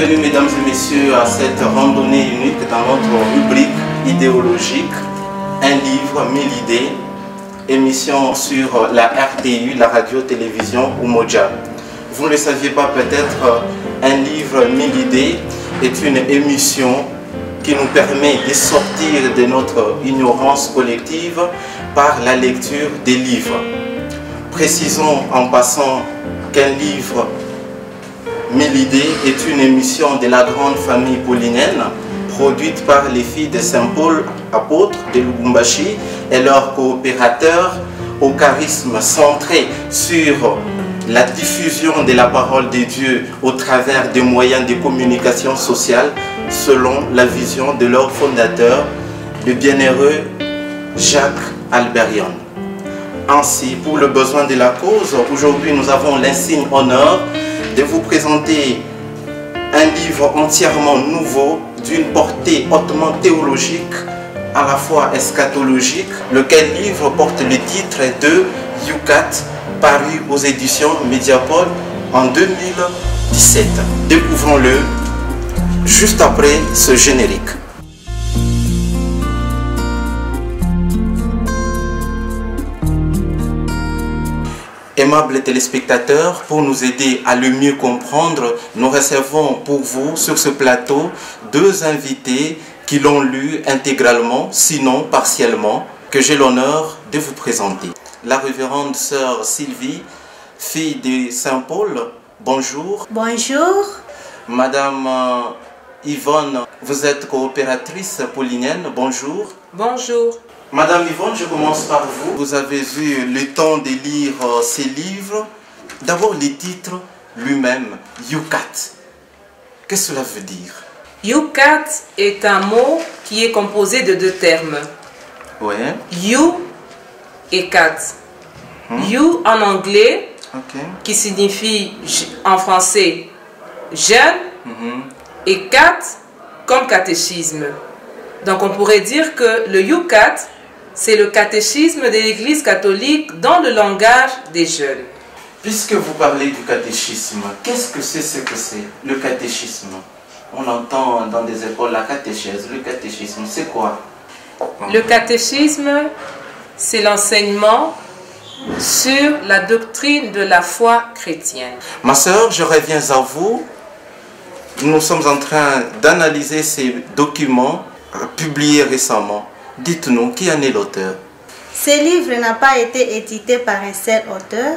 Bienvenue mesdames et messieurs à cette randonnée unique dans notre rubrique idéologique, un livre, 1000 idées, émission sur la RTU, la radio-télévision Umoja. Vous ne le saviez pas peut-être, un livre, 1000 idées est une émission qui nous permet de sortir de notre ignorance collective par la lecture des livres. Précisons en passant qu'un livre, 1000 idées est une émission de la grande famille paulinienne produite par les filles de Saint-Paul, apôtres de Lubumbashi et leurs coopérateurs au charisme centré sur la diffusion de la parole de Dieu au travers des moyens de communication sociale selon la vision de leur fondateur, le bienheureux Jacques Alberion. Ainsi, pour le besoin de la cause, aujourd'hui nous avons l'insigne honneur de vous présenter un livre entièrement nouveau, d'une portée hautement théologique, à la fois eschatologique, lequel livre porte le titre de Yucat, paru aux éditions Mediapol en 2017. Découvrons-le juste après ce générique. Aimables téléspectateurs, pour nous aider à le mieux comprendre, nous recevons pour vous sur ce plateau deux invités qui l'ont lu intégralement, sinon partiellement, que j'ai l'honneur de vous présenter. La révérende sœur Sylvie, fille de Saint-Paul, bonjour. Bonjour. Madame Yvonne, vous êtes coopératrice paulinienne, bonjour. Bonjour. Madame Yvonne, je commence par vous. Vous avez eu le temps de lire ces livres. D'abord, le titre lui-même, Yucat. Qu'est-ce que cela veut dire? Yucat est un mot qui est composé de deux termes. Oui. You et cat. You en anglais, qui signifie en français jeune, et cat comme catéchisme. Donc on pourrait dire que le Yucat, c'est le catéchisme de l'Église catholique dans le langage des jeunes. Puisque vous parlez du catéchisme, qu'est-ce que c'est le catéchisme? On entend dans des écoles la catéchèse. Le catéchisme, c'est quoi? Le catéchisme, c'est l'enseignement sur la doctrine de la foi chrétienne. Ma sœur, je reviens à vous. Nous sommes en train d'analyser ces documents publiés récemment. Dites-nous, qui en est l'auteur? Ce livre n'a pas été édité par un seul auteur.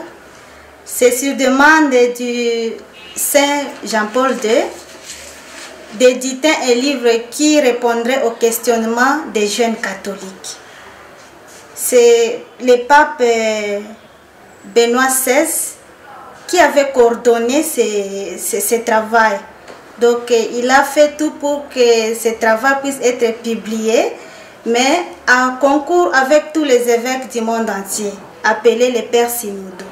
C'est sur demande du Saint Jean-Paul II d'éditer un livre qui répondrait aux questionnements des jeunes catholiques. C'est le pape Benoît XVI qui avait coordonné ce travail. Donc il a fait tout pour que ce travail puisse être publié, mais en concours avec tous les évêques du monde entier, appelés les pères synodaux.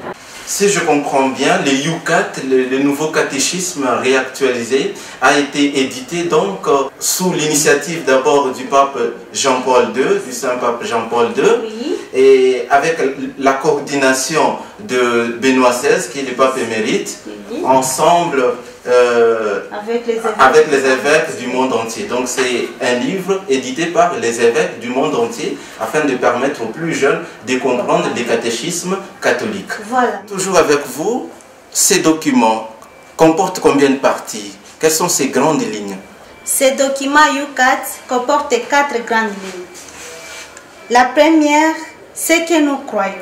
Si je comprends bien, le Yucat, le nouveau catéchisme réactualisé, a été édité donc sous l'initiative d'abord du pape Jean-Paul II, du Saint-Pape Jean-Paul II, oui, et avec la coordination de Benoît XVI, qui est le pape émérite, oui, ensemble avec les évêques du monde entier. Donc c'est un livre édité par les évêques du monde entier afin de permettre aux plus jeunes de comprendre le catéchisme catholique. Voilà. Toujours avec vous, ces documents comportent combien de parties? Quelles sont ces grandes lignes? Ces documents Yucat comportent 4 grandes lignes. La première, c'est que nous croyons.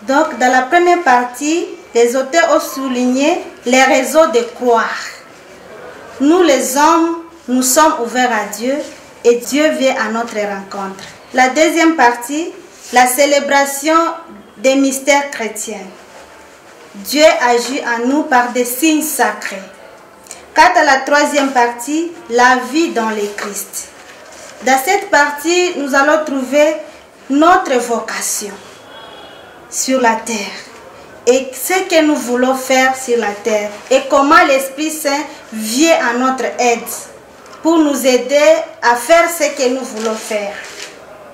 Donc dans la première partie, les auteurs ont souligné les raisons de croire. Nous les hommes, nous sommes ouverts à Dieu et Dieu vient à notre rencontre. La deuxième partie, la célébration des mystères chrétiens. Dieu agit en nous par des signes sacrés. Quant à la troisième partie, la vie dans le Christ. Dans cette partie, nous allons trouver notre vocation sur la terre et ce que nous voulons faire sur la terre et comment l'Esprit Saint vient à notre aide pour nous aider à faire ce que nous voulons faire.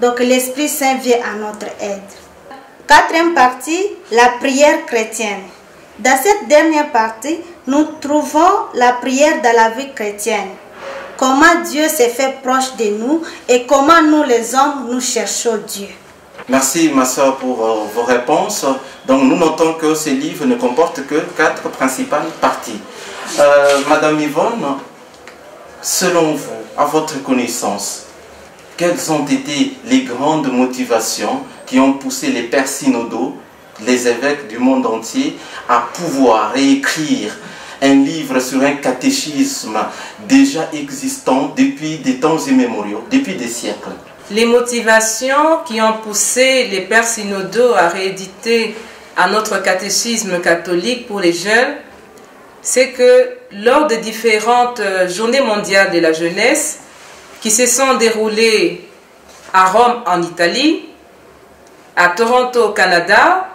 Donc l'Esprit Saint vient à notre aide. Quatrième partie, la prière chrétienne. Dans cette dernière partie, nous trouvons la prière dans la vie chrétienne. Comment Dieu s'est fait proche de nous et comment nous les hommes, nous cherchons Dieu. Merci ma soeur pour vos réponses. Donc nous notons que ce livre ne comporte que 4 principales parties. Madame Yvonne, selon vous, à votre connaissance, quelles ont été les grandes motivations qui ont poussé les pères synodaux, les évêques du monde entier, à pouvoir réécrire un livre sur un catéchisme déjà existant depuis des temps immémoriaux, depuis des siècles? Les motivations qui ont poussé les pères synodaux à rééditer à notre catéchisme catholique pour les jeunes, c'est que lors des différentes journées mondiales de la jeunesse qui se sont déroulées à Rome en Italie, à Toronto au Canada,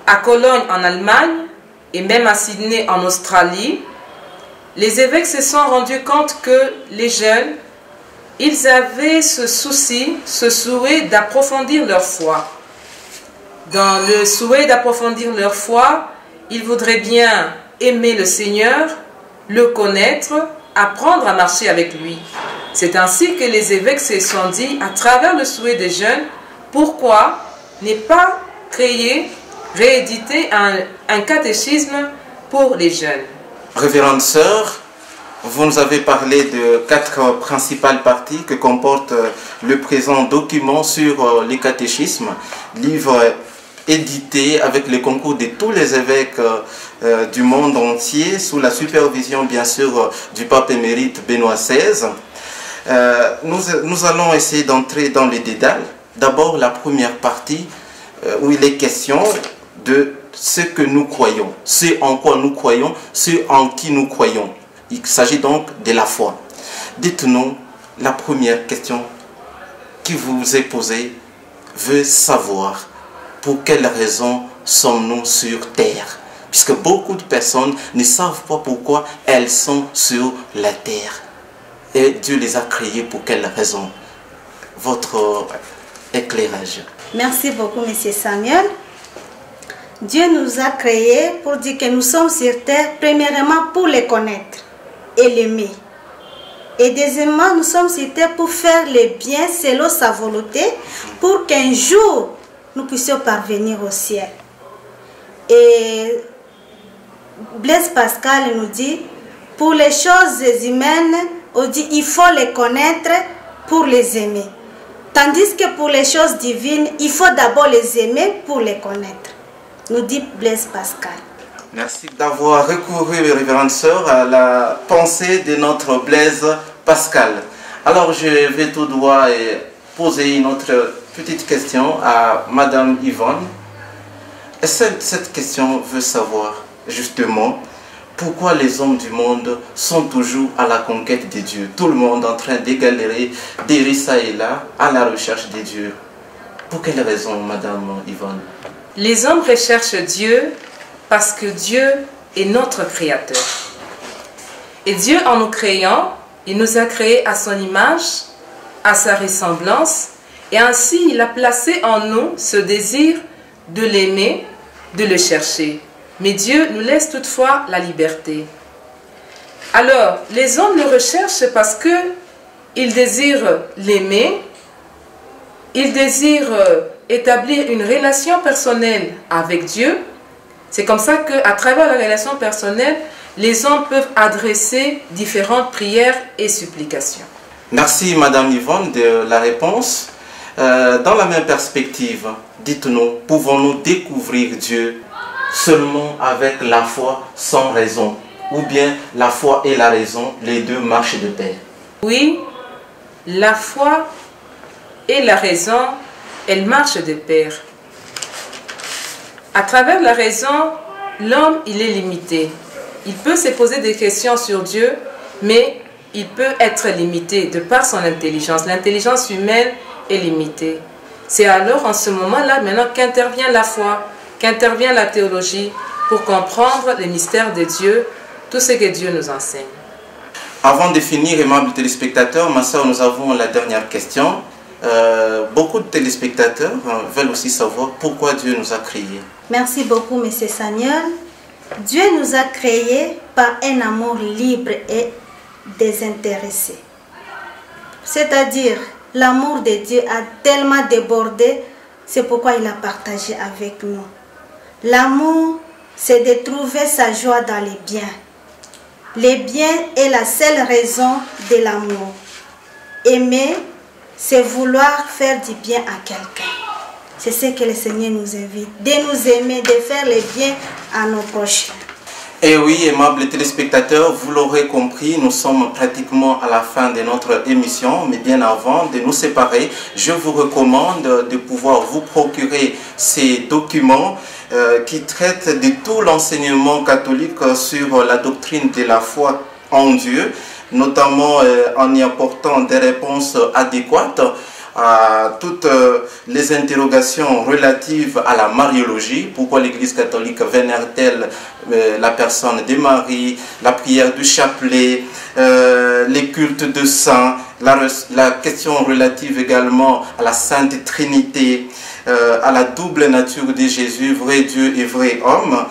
à Cologne en Allemagne et même à Sydney en Australie, les évêques se sont rendus compte que les jeunes, ils avaient ce souci, ce souhait d'approfondir leur foi. Dans le souhait d'approfondir leur foi, ils voudraient bien aimer le Seigneur, le connaître, apprendre à marcher avec lui. C'est ainsi que les évêques se sont dit, à travers le souhait des jeunes, pourquoi ne pas créer, rééditer un catéchisme pour les jeunes. Révérende sœur, vous nous avez parlé de 4 principales parties que comporte le présent document sur les catéchismes, livre édité avec le concours de tous les évêques du monde entier, sous la supervision bien sûr du pape émérite Benoît XVI. Nous allons essayer d'entrer dans les détails. D'abord la première partie où il est question de ce que nous croyons, ce en quoi nous croyons, ce en qui nous croyons. Il s'agit donc de la foi. Dites-nous, la première question qui vous est posée veut savoir pour quelles raisons sommes-nous sur terre? Puisque beaucoup de personnes ne savent pas pourquoi elles sont sur la terre. Et Dieu les a créées pour quelles raisons? Votre éclairage. Merci beaucoup, M. Samuel. Dieu nous a créés pour dire que nous sommes sur terre, premièrement pour les connaître et l'aimer. Et deuxièmement, nous sommes sur terre pour faire le bien selon sa volonté, pour qu'un jour, nous puissions parvenir au ciel. Et Blaise Pascal nous dit, pour les choses humaines, on dit il faut les connaître pour les aimer. Tandis que pour les choses divines, il faut d'abord les aimer pour les connaître. Nous dit Blaise Pascal. Merci d'avoir recouru, révérende sœur, à la pensée de notre Blaise Pascal. Alors je vais tout droit poser une autre petite question à Madame Yvonne. Et cette question veut savoir justement pourquoi les hommes du monde sont toujours à la conquête de Dieu. Tout le monde en train d'égaler, d'errer ça et là, à la recherche de Dieu. Pour quelles raisons, Madame Yvonne? Les hommes recherchent Dieu parce que Dieu est notre créateur. Et Dieu, en nous créant, il nous a créés à son image, à sa ressemblance, et ainsi il a placé en nous ce désir de l'aimer, de le chercher. Mais Dieu nous laisse toutefois la liberté. Alors, les hommes le recherchent parce qu'ils désirent l'aimer, ils désirent établir une relation personnelle avec Dieu. C'est comme ça qu'à travers la relation personnelle, les hommes peuvent adresser différentes prières et supplications. Merci Madame Yvonne de la réponse. Dans la même perspective, dites-nous, pouvons-nous découvrir Dieu seulement avec la foi sans raison? Ou bien la foi et la raison, les deux marchent de pair? Oui, la foi et la raison, elles marchent de pair. À travers la raison, l'homme, il est limité. Il peut se poser des questions sur Dieu, mais il peut être limité de par son intelligence. L'intelligence humaine est limitée. C'est alors en ce moment-là maintenant qu'intervient la foi, qu'intervient la théologie pour comprendre les mystères de Dieu, tout ce que Dieu nous enseigne. Avant de finir, aimables téléspectateurs, ma soeur, nous avons la dernière question. Beaucoup de téléspectateurs veulent aussi savoir pourquoi Dieu nous a créés. Merci beaucoup, M. Samuel. Dieu nous a créés par un amour libre et désintéressé. C'est-à-dire, l'amour de Dieu a tellement débordé, c'est pourquoi il a partagé avec nous. L'amour, c'est de trouver sa joie dans les biens. Les biens est la seule raison de l'amour. Aimer, c'est vouloir faire du bien à quelqu'un. C'est ce que le Seigneur nous invite, de nous aimer, de faire le bien à nos prochains. Et oui, aimables téléspectateurs, vous l'aurez compris, nous sommes pratiquement à la fin de notre émission, mais bien avant de nous séparer, je vous recommande de pouvoir vous procurer ces documents qui traitent de tout l'enseignement catholique sur la doctrine de la foi en Dieu, notamment en y apportant des réponses adéquates à toutes les interrogations relatives à la mariologie. Pourquoi l'Église catholique vénère-t-elle la personne de Marie, la prière du chapelet, les cultes de saints, la question relative également à la Sainte Trinité, à la double nature de Jésus, vrai Dieu et vrai homme.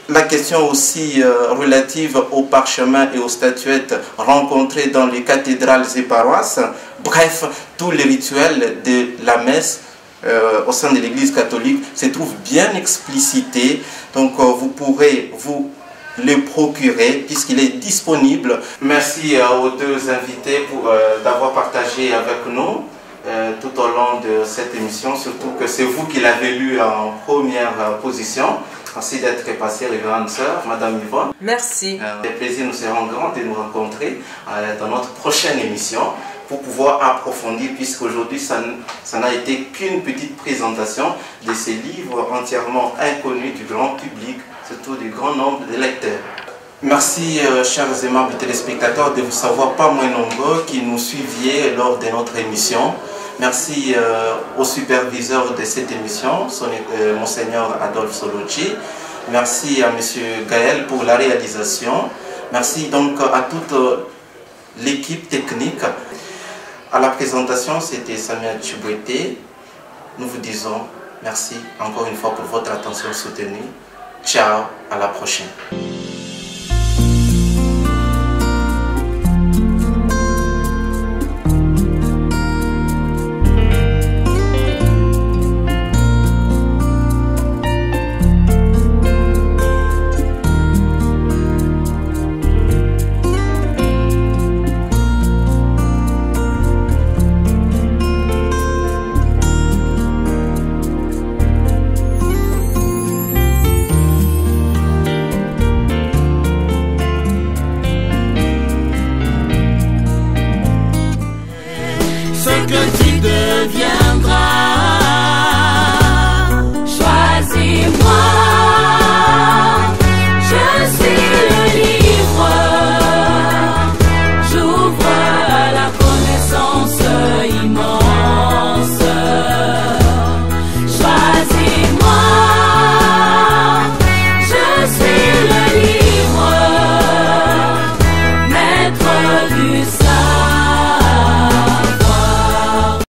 La question aussi relative aux parchemins et aux statuettes rencontrées dans les cathédrales et paroisses. Bref, tous les rituels de la messe au sein de l'Église catholique se trouvent bien explicités. Donc vous pourrez vous le procurer puisqu'il est disponible. Merci aux deux invités d'avoir partagé avec nous tout au long de cette émission. Surtout que c'est vous qui l'avez lu en première position. Merci d'être passée, révérende sœur, Madame Yvonne. Merci. Le plaisir nous sera grand de nous rencontrer dans notre prochaine émission pour pouvoir approfondir, puisqu'aujourd'hui, ça n'a été qu'une petite présentation de ces livres entièrement inconnus du grand public, surtout du grand nombre de lecteurs. Merci, chers aimables téléspectateurs, de vous savoir pas moins nombreux qui nous suiviez lors de notre émission. Merci au superviseur de cette émission, Monseigneur Adolphe Solocci. Merci à M. Gaël pour la réalisation. Merci donc à toute l'équipe technique. À la présentation, c'était Samuel Chibouete. Nous vous disons merci encore une fois pour votre attention soutenue. Ciao, à la prochaine. Que tu deviens.